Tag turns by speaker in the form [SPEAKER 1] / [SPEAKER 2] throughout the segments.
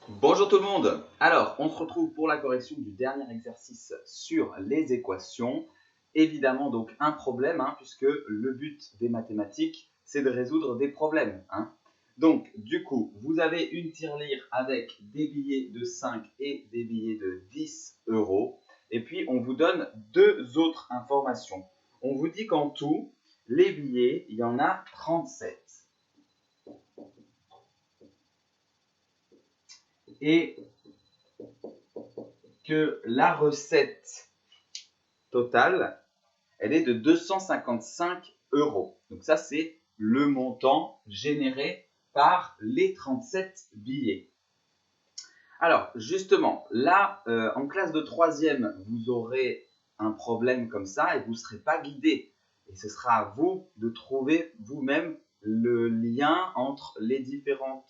[SPEAKER 1] Bonjour tout le monde. Alors, on se retrouve pour la correction du dernier exercice sur les équations. Évidemment, donc un problème, puisque le but des mathématiques, c'est de résoudre des problèmes. Donc, du coup, vous avez une tirelire avec des billets de 5 et des billets de 10 euros. Et puis, on vous donne deux autres informations. On vous dit qu'en tout, les billets, il y en a 37. Et que la recette totale, elle est de 255 euros. Donc ça, c'est le montant généré par les 37 billets. Alors, justement, là, en classe de 3e, vous aurez un problème comme ça et vous ne serez pas guidé. Et ce sera à vous de trouver vous-même le lien entre les différents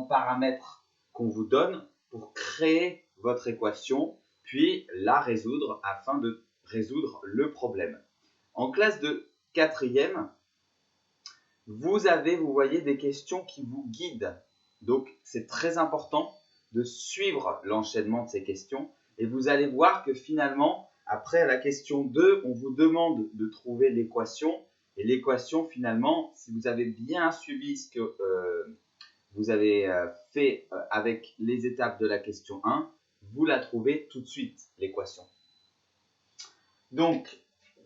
[SPEAKER 1] paramètres qu'on vous donne pour créer votre équation, puis la résoudre afin de résoudre le problème. En classe de 4e, vous voyez, des questions qui vous guident. Donc, c'est très important de suivre l'enchaînement de ces questions. Et vous allez voir que finalement, après la question 2, on vous demande de trouver l'équation. Et l'équation, finalement, si vous avez bien suivi ce que vous avez fait avec les étapes de la question 1, vous la trouvez tout de suite, l'équation. Donc,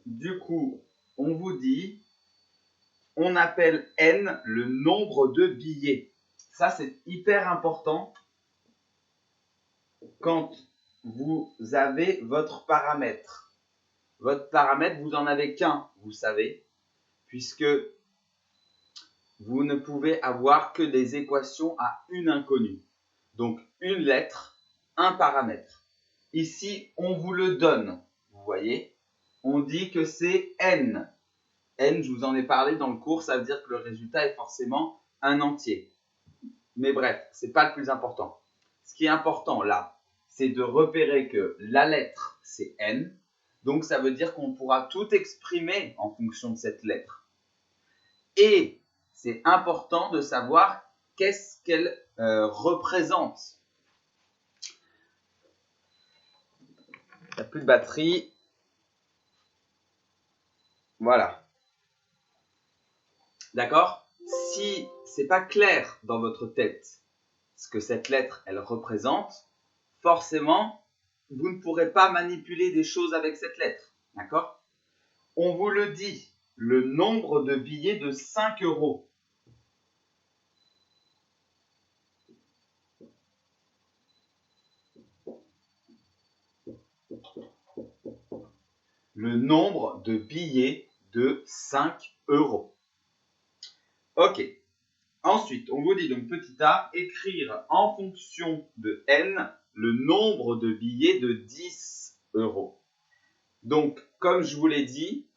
[SPEAKER 1] du coup, on vous dit, on appelle n le nombre de billets. Ça, c'est hyper important quand vous avez votre paramètre. Votre paramètre, vous n'en avez qu'un, vous savez, puisque vous ne pouvez avoir que des équations à une inconnue. Donc, une lettre, un paramètre. Ici, on vous le donne, vous voyez. On dit que c'est n. N, je vous en ai parlé dans le cours, ça veut dire que le résultat est forcément un entier. Mais bref, ce n'est pas le plus important. Ce qui est important là, c'est de repérer que la lettre, c'est n. Donc, ça veut dire qu'on pourra tout exprimer en fonction de cette lettre. Et c'est important de savoir qu'est-ce qu'elle représente. Il n'y a plus de batterie. Voilà. D'accord? Si ce n'est pas clair dans votre tête ce que cette lettre, elle représente, forcément, vous ne pourrez pas manipuler des choses avec cette lettre. D'accord? On vous le dit, le nombre de billets de 5 euros. Le nombre de billets de 5 euros. Ok. Ensuite, on vous dit donc petit a, écrire en fonction de n le nombre de billets de 10 euros. Donc, comme je vous l'ai dit,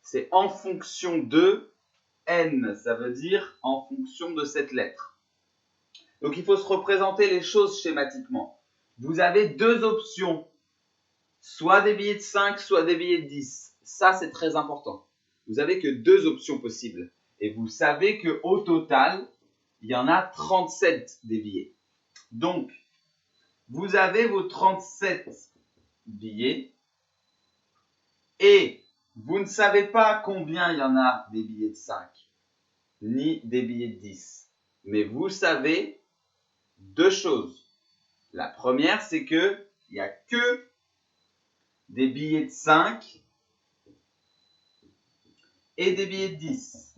[SPEAKER 1] c'est en fonction de n, ça veut dire en fonction de cette lettre. Donc, il faut se représenter les choses schématiquement. Vous avez deux options, soit des billets de 5, soit des billets de 10. Ça, c'est très important. Vous n'avez que deux options possibles. Et vous savez qu'au total, il y en a 37 des billets. Donc, vous avez vos 37 billets et vous ne savez pas combien il y en a des billets de 5 ni des billets de 10. Mais vous savez deux choses. La première, c'est qu'il n'y a que des billets de 5 et des billets de 10.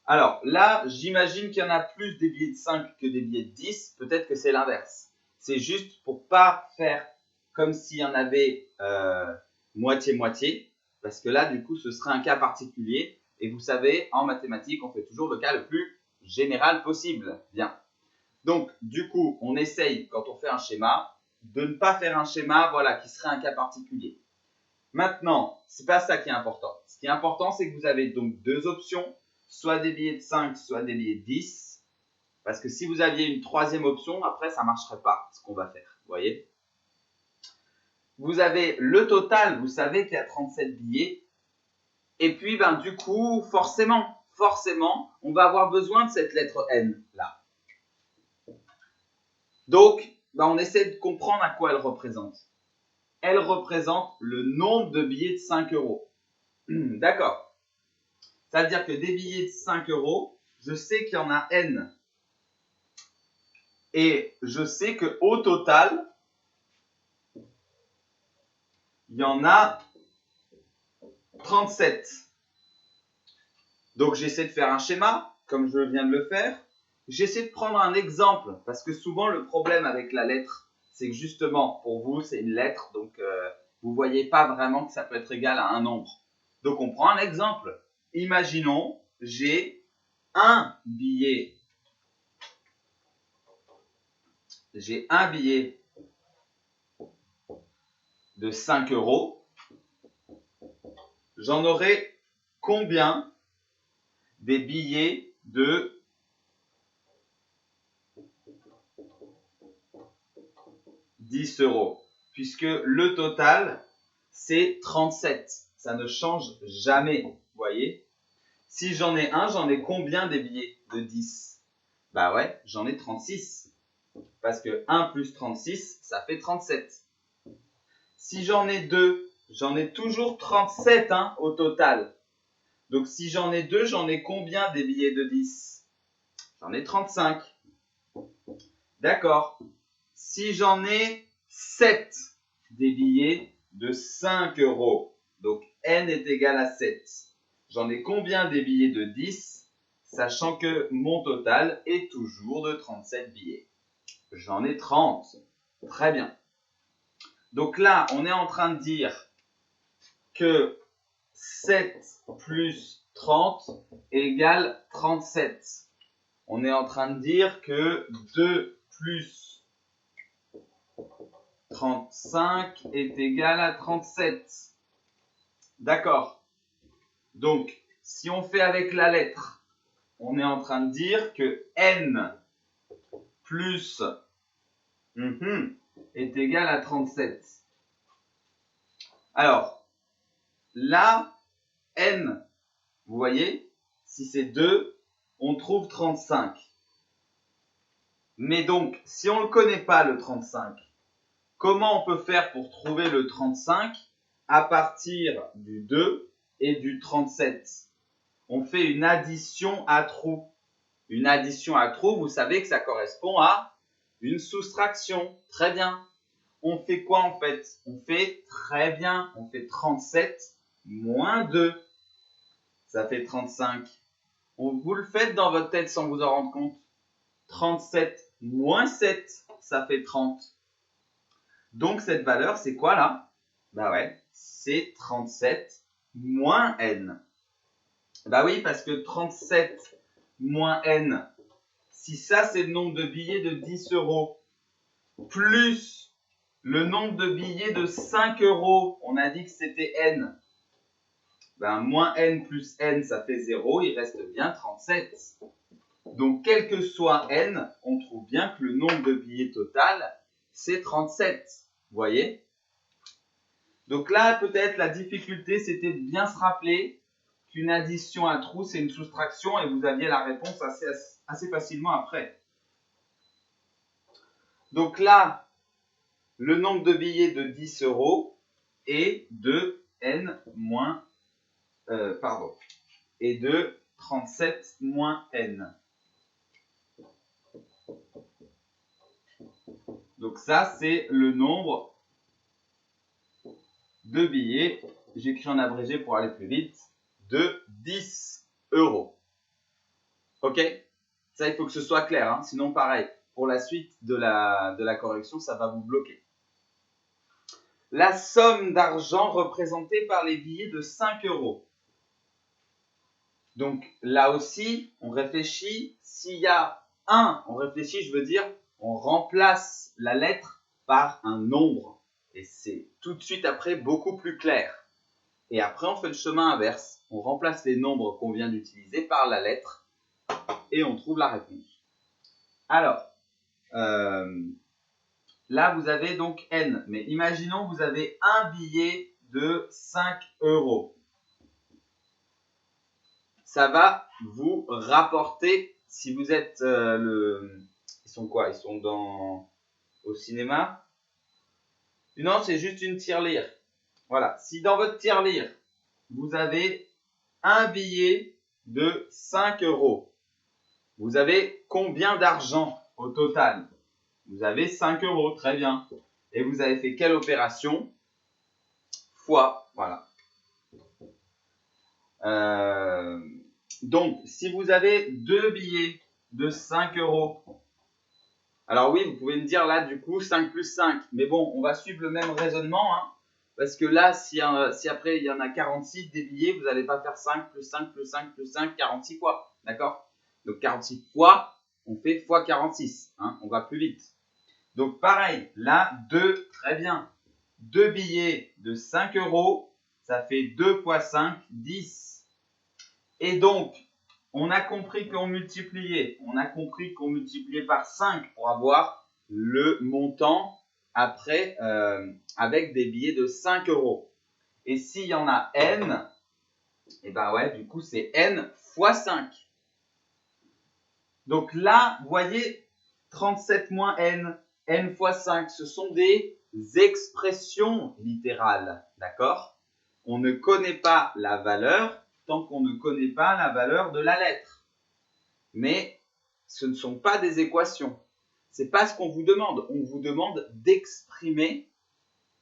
[SPEAKER 1] Alors là, j'imagine qu'il y en a plus des billets de 5 que des billets de 10. Peut-être que c'est l'inverse. C'est juste pour ne pas faire comme s'il y en avait moitié-moitié. Parce que là, du coup, ce serait un cas particulier. Et vous savez, en mathématiques, on fait toujours le cas le plus général possible. Bien. Donc, du coup, on essaye, quand on fait un schéma, de ne pas faire un schéma qui serait un cas particulier. Maintenant, ce n'est pas ça qui est important. Ce qui est important, c'est que vous avez donc deux options, soit des billets de 5, soit des billets de 10. Parce que si vous aviez une troisième option, après, ça ne marcherait pas, ce qu'on va faire. Vous voyez? Vous avez le total, vous savez qu'il y a 37 billets. Et puis, du coup, forcément, forcément, on va avoir besoin de cette lettre N là. Donc, on essaie de comprendre à quoi elle représente. Elle représente le nombre de billets de 5 euros. D'accord. Ça veut dire que des billets de 5 euros, je sais qu'il y en a N. Et je sais qu'au total, il y en a 37. Donc, j'essaie de faire un schéma, comme je viens de le faire. J'essaie de prendre un exemple, parce que souvent, le problème avec la lettre, c'est que justement, pour vous, c'est une lettre, donc vous ne voyez pas vraiment que ça peut être égal à un nombre. Donc, on prend un exemple. Imaginons, j'ai un billet. J'ai un billet de 5 euros. J'en aurai combien des billets de 10 euros? Puisque le total, c'est 37. Ça ne change jamais, vous voyez? Si j'en ai un, j'en ai combien des billets de 10? Bah ouais, j'en ai 36. Parce que 1 plus 36, ça fait 37. Si j'en ai deux, j'en ai toujours 37 au total. Donc si j'en ai deux, j'en ai combien des billets de 10? J'en ai 35. D'accord. Si j'en ai 7 des billets de 5 euros, donc n est égal à 7, j'en ai combien des billets de 10, sachant que mon total est toujours de 37 billets? J'en ai 30. Très bien. Donc là, on est en train de dire que 7 plus 30 égale 37. On est en train de dire que 2 plus 35 est égal à 37. D'accord. Donc, si on fait avec la lettre, on est en train de dire que n plus est égal à 37. Alors, là, n, vous voyez, si c'est 2, on trouve 35. Mais donc, si on ne connaît pas le 35, comment on peut faire pour trouver le 35 à partir du 2 et du 37? On fait une addition à trous. Une addition à trous, vous savez que ça correspond à une soustraction. Très bien. On fait quoi en fait? On fait très bien. On fait 37 moins 2. Ça fait 35. Vous le faites dans votre tête sans vous en rendre compte. 37 moins 7, ça fait 30. Donc cette valeur, c'est quoi là? Bah ouais, c'est 37 moins n. Bah oui, parce que 37 moins n, si ça c'est le nombre de billets de 10 euros, plus le nombre de billets de 5 euros, on a dit que c'était n. Ben, moins n plus n, ça fait 0, il reste bien 37. Donc, quel que soit n, on trouve bien que le nombre de billets total, c'est 37. Vous voyez? Donc là, peut-être la difficulté, c'était de bien se rappeler qu'une addition à trous, c'est une soustraction et vous aviez la réponse assez facilement après. Donc là, le nombre de billets de 10 euros est de n moins, est de 37 moins n. Donc ça, c'est le nombre de billets, j'écris en abrégé pour aller plus vite, de 10 euros. Ok? Ça, il faut que ce soit clair, sinon pareil, pour la suite de la correction, ça va vous bloquer. La somme d'argent représentée par les billets de 5 euros. Donc là aussi, on réfléchit, s'il y a 1, on réfléchit, je veux dire, on remplace la lettre par un nombre. Et c'est tout de suite après beaucoup plus clair. Et après, on fait le chemin inverse. On remplace les nombres qu'on vient d'utiliser par la lettre et on trouve la réponse. Alors, là, vous avez donc n. Mais imaginons que vous avez un billet de 5 euros. Ça va vous rapportez, si vous êtes ils sont quoi? Ils sont au cinéma? Non, c'est juste une tirelire. Voilà. Si dans votre tirelire, vous avez un billet de 5 euros, vous avez combien d'argent au total? Vous avez 5 euros, très bien. Et vous avez fait quelle opération? Fois, voilà. Donc, si vous avez deux billets de 5 euros, alors oui, vous pouvez me dire là, du coup, 5 plus 5. Mais bon, on va suivre le même raisonnement, hein, parce que là, si après il y en a 46 des billets, vous n'allez pas faire 5 plus 5 plus 5 plus 5, 46 fois. D'accord? Donc 46 fois, on fait fois 46. Hein, on va plus vite. Donc pareil, là, 2, très bien. Deux billets de 5 euros, ça fait 2 fois 5, 10. Et donc, on a compris qu'on multipliait par 5 pour avoir le montant après avec des billets de 5 euros. Et s'il y en a n, et ben ouais, du coup c'est n fois 5. Donc là, vous voyez, 37 moins n fois 5, ce sont des expressions littérales, d'accord? On ne connaît pas la valeur tant qu'on ne connaît pas la valeur de la lettre. Mais ce ne sont pas des équations. Ce n'est pas ce qu'on vous demande. On vous demande d'exprimer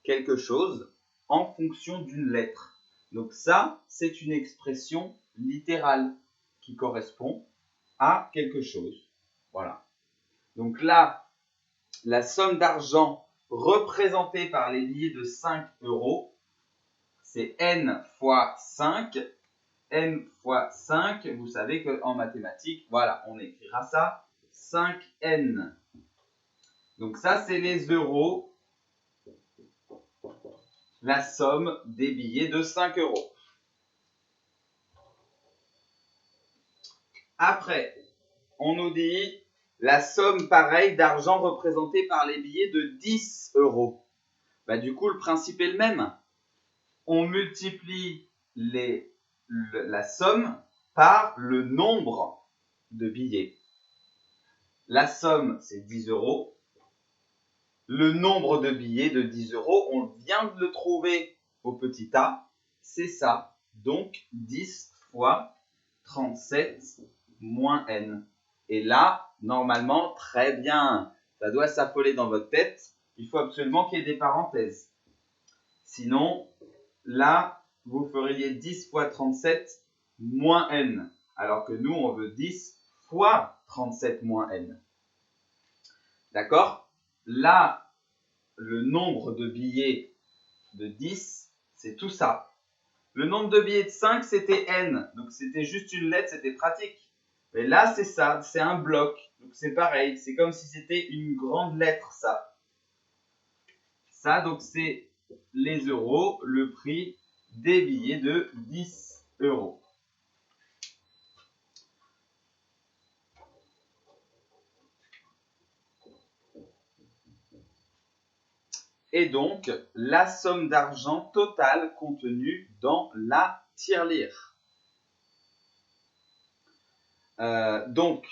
[SPEAKER 1] quelque chose en fonction d'une lettre. Donc ça, c'est une expression littérale qui correspond à quelque chose. Voilà. Donc là, la somme d'argent représentée par les billets de 5 euros, c'est n fois 5. N fois 5, vous savez qu'en mathématiques, voilà, on écrira ça, 5n. Donc ça, c'est les euros, la somme des billets de 5 euros. Après, on nous dit la somme pareille d'argent représentée par les billets de 10 euros. Bah, du coup, le principe est le même. On multiplie la somme par le nombre de billets. La somme, c'est 10 euros. Le nombre de billets de 10 euros, on vient de le trouver au petit a, c'est ça. Donc 10 fois 37 moins n. Et là, normalement, très bien, ça doit s'affoler dans votre tête. Il faut absolument qu'il y ait des parenthèses. Sinon, là, vous feriez 10 fois 37 moins n. Alors que nous, on veut 10 fois 37 moins n. D'accord? Là, le nombre de billets de 10, c'est tout ça. Le nombre de billets de 5, c'était n. Donc, c'était juste une lettre, c'était pratique. Mais là, c'est ça, c'est un bloc. Donc, c'est pareil. C'est comme si c'était une grande lettre, ça. Ça, donc, c'est les euros, le prix des billets de 10 euros. Et donc, la somme d'argent totale contenue dans la tirelire. Donc,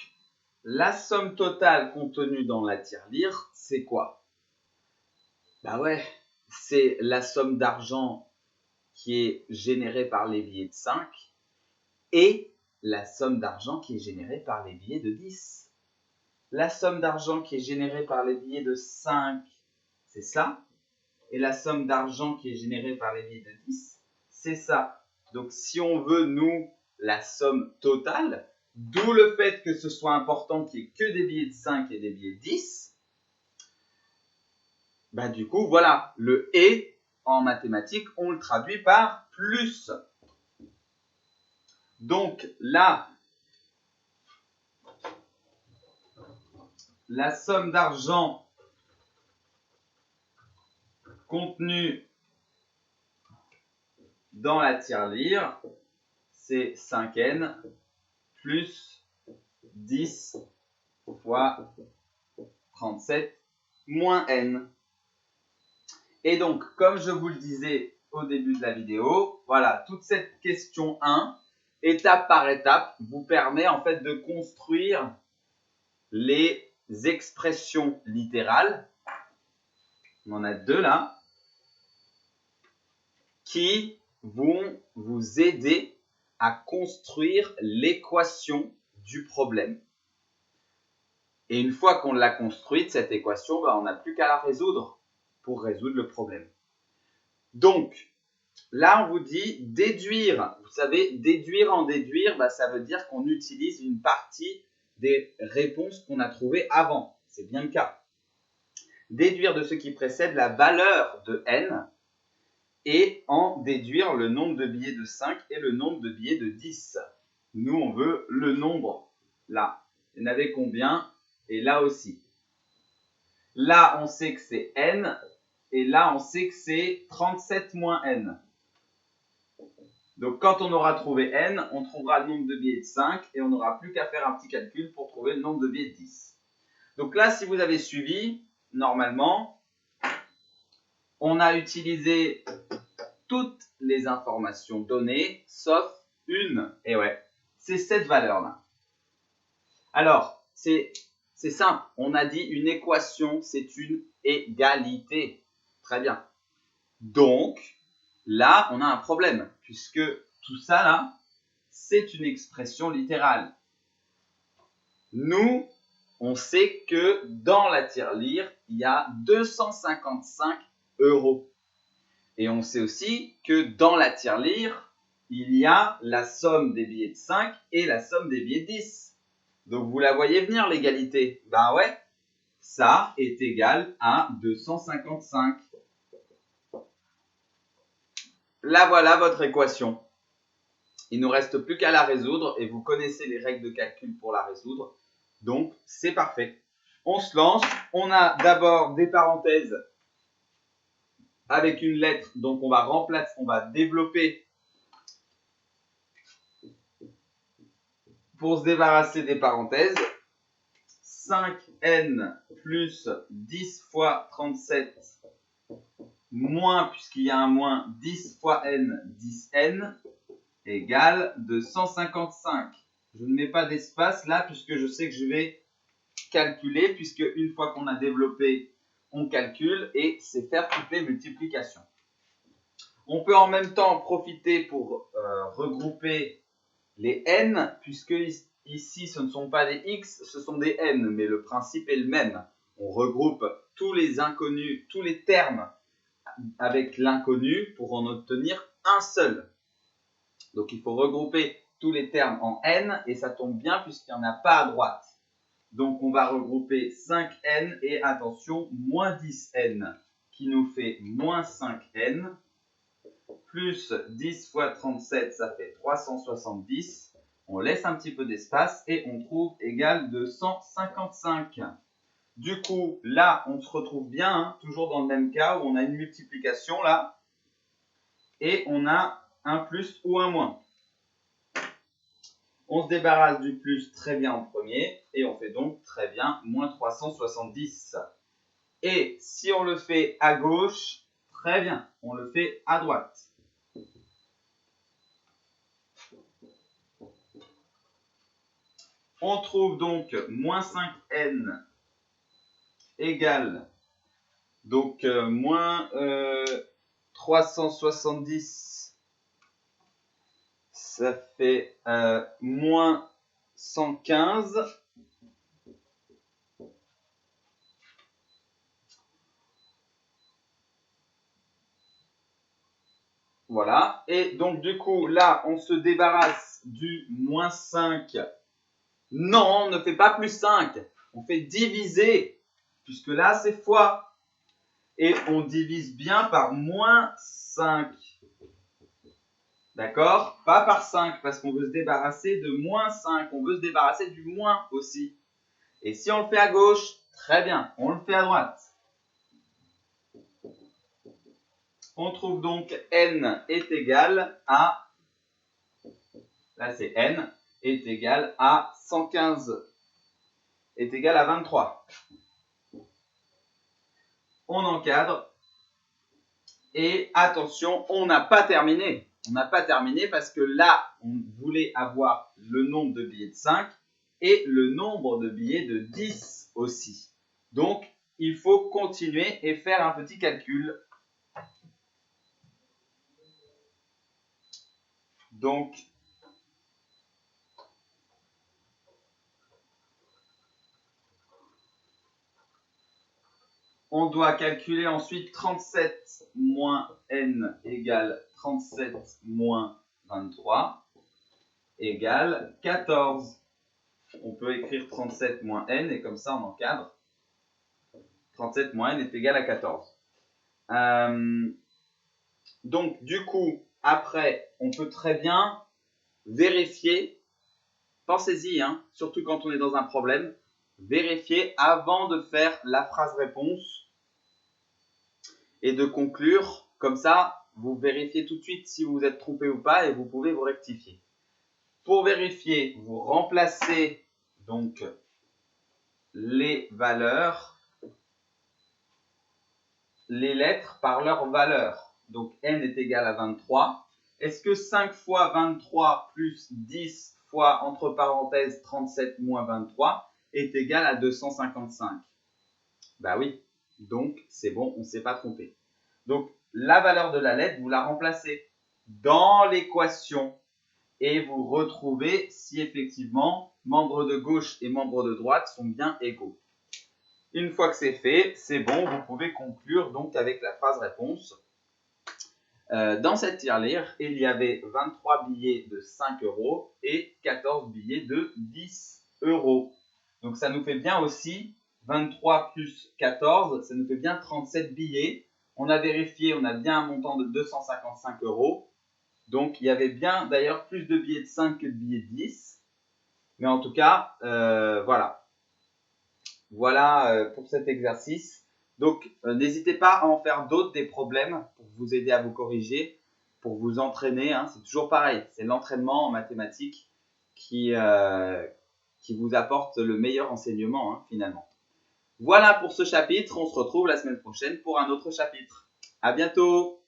[SPEAKER 1] la somme totale contenue dans la tirelire, c'est quoi? Bah ouais, c'est la somme d'argent qui est générée par les billets de 5 et la somme d'argent qui est générée par les billets de 10. La somme d'argent qui est générée par les billets de 5, c'est ça. Et la somme d'argent qui est générée par les billets de 10, c'est ça. Donc, si on veut, nous, la somme totale, d'où le fait que ce soit important qu'il n'y ait que des billets de 5 et des billets de 10, bah, du coup, voilà, le « et » en mathématiques, on le traduit par « plus ». Donc, là, la somme d'argent contenue dans la tirelire, c'est 5n plus 10 fois 37 moins n. Et donc, comme je vous le disais au début de la vidéo, voilà, toute cette question 1 étape par étape, vous permet en fait de construire les expressions littérales. On en a deux là, qui vont vous aider à construire l'équation du problème. Et une fois qu'on l'a construite, cette équation, on n'a plus qu'à la résoudre pour résoudre le problème. Donc, là, on vous dit déduire. Vous savez, déduire en déduire, ça veut dire qu'on utilise une partie des réponses qu'on a trouvées avant. C'est bien le cas. Déduire de ce qui précède la valeur de n et en déduire le nombre de billets de 5 et le nombre de billets de 10. Nous, on veut le nombre là. Il y en avait combien? Et là aussi. Là, on sait que c'est n. Et là, on sait que c'est 37 moins n. Donc, quand on aura trouvé n, on trouvera le nombre de billets de 5 et on n'aura plus qu'à faire un petit calcul pour trouver le nombre de billets de 10. Donc là, si vous avez suivi, normalement, on a utilisé toutes les informations données, sauf une. Et ouais, c'est cette valeur-là. Alors, c'est simple. On a dit une équation, c'est une égalité. Très bien. Donc, là, on a un problème, puisque tout ça, là, c'est une expression littérale. Nous, on sait que dans la tirelire, il y a 255 €. Et on sait aussi que dans la tirelire, il y a la somme des billets de 5 et la somme des billets de 10. Donc, vous la voyez venir, l'égalité. Ben ouais, ça est égal à 255. Là, voilà votre équation. Il ne nous reste plus qu'à la résoudre et vous connaissez les règles de calcul pour la résoudre. Donc, c'est parfait. On se lance. On a d'abord des parenthèses avec une lettre. Donc, on va remplacer, on va développer pour se débarrasser des parenthèses. 5n plus 10 fois 37 moins, puisqu'il y a un moins, 10 fois n, 10n égale 255. Je ne mets pas d'espace là puisque je sais que je vais calculer, puisque une fois qu'on a développé, on calcule et c'est faire toutes les multiplications. On peut en même temps en profiter pour regrouper les n, puisque ici ce ne sont pas des x, ce sont des n, mais le principe est le même. On regroupe tous les inconnus, tous les termes avec l'inconnu pour en obtenir un seul. Donc il faut regrouper tous les termes en n et ça tombe bien puisqu'il n'y en a pas à droite. Donc on va regrouper 5n et attention, moins 10n qui nous fait moins 5n plus 10 fois 37, ça fait 370. On laisse un petit peu d'espace et on trouve égal 255. Du coup, là, on se retrouve bien, toujours dans le même cas où on a une multiplication là et on a un plus ou un moins. On se débarrasse du plus très bien en premier et on fait donc très bien moins 370. Et si on le fait à gauche, très bien, on le fait à droite. On trouve donc moins 5n égale donc moins 370, ça fait moins 115. Voilà, et donc du coup là on se débarrasse du moins 5. Non, on ne fait pas plus 5, on fait diviser, puisque là c'est fois. Et on divise bien par moins 5. D'accord? Pas par 5, parce qu'on veut se débarrasser de moins 5. On veut se débarrasser du moins aussi. Et si on le fait à gauche, très bien, on le fait à droite. On trouve donc n est égal à, là c'est n, est égal à 115, est égal à 23. On encadre. Et attention, on n'a pas terminé. on n'a pas terminé parce que là, on voulait avoir le nombre de billets de 5 et le nombre de billets de 10 aussi. Donc, il faut continuer et faire un petit calcul. Donc, on doit calculer ensuite 37 moins n égale 37 moins 23 égale 14. On peut écrire 37 moins n et comme ça on encadre. 37 moins n est égal à 14. Donc du coup, après, on peut très bien vérifier, pensez-y, hein, surtout quand on est dans un problème, vérifier avant de faire la phrase réponse et de conclure. Comme ça, vous vérifiez tout de suite si vous vous êtes trompé ou pas et vous pouvez vous rectifier. Pour vérifier, vous remplacez donc les valeurs, les lettres par leur valeur. Donc n est égal à 23. Est-ce que 5 fois 23 plus 10 fois, entre parenthèses, 37 moins 23 est égal à 255? Bah oui, donc c'est bon, on ne s'est pas trompé. Donc la valeur de la lettre, vous la remplacez dans l'équation et vous retrouvez si effectivement membres de gauche et membres de droite sont bien égaux. Une fois que c'est fait, c'est bon, vous pouvez conclure donc avec la phrase réponse. Dans cette tirelire, il y avait 23 billets de 5 € et 14 billets de 10 €. Donc ça nous fait bien aussi 23 plus 14, ça nous fait bien 37 billets. On a vérifié, on a bien un montant de 255 €. Donc il y avait bien d'ailleurs plus de billets de 5 que de billets de 10. Mais en tout cas, voilà. Voilà pour cet exercice. Donc, n'hésitez pas à en faire d'autres, des problèmes, pour vous aider à vous corriger, pour vous entraîner. Hein. C'est toujours pareil, c'est l'entraînement en mathématiques qui vous apporte le meilleur enseignement, hein, finalement. Voilà pour ce chapitre. On se retrouve la semaine prochaine pour un autre chapitre. À bientôt!